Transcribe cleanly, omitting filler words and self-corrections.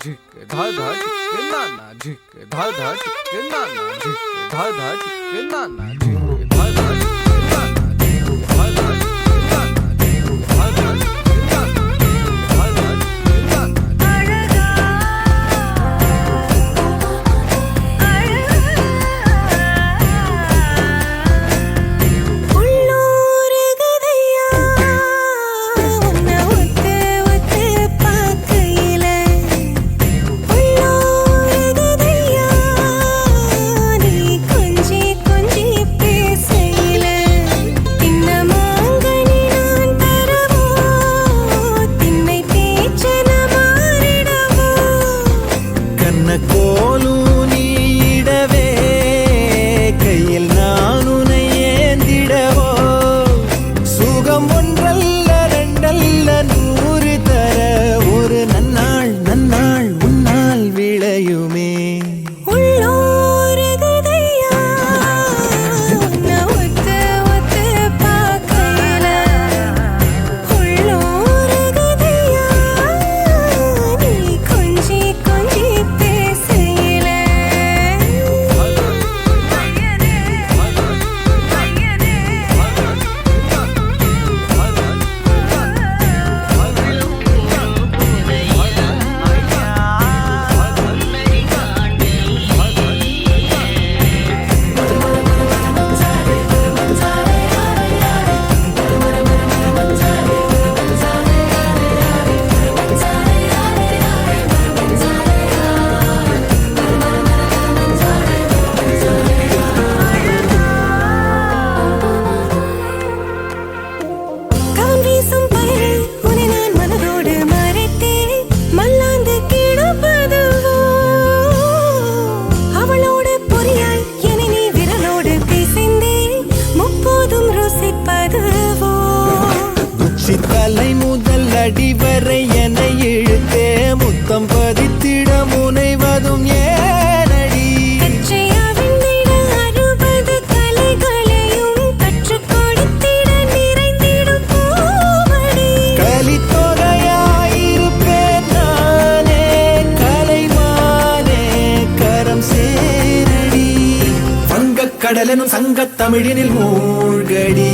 झिक धा धा झिक नाना झिक धा धा झिक नाना झिक धा धा झिक नाना झिक धा धा झिक नाना झिक धा धा झिक नाना झिक धा धा झिक नाना धा धा झिक नाना தலை முதல் அடிவரை என இழுத்தே முத்தம் பதித்திட முனைவதும் ஏனடி கலித்தொகையாயிருப்பேன் நானே கலைமானே கரம் சேரடி வங்கக் கடலெனும் சங்கத் தமிழினில் மூழ்கடி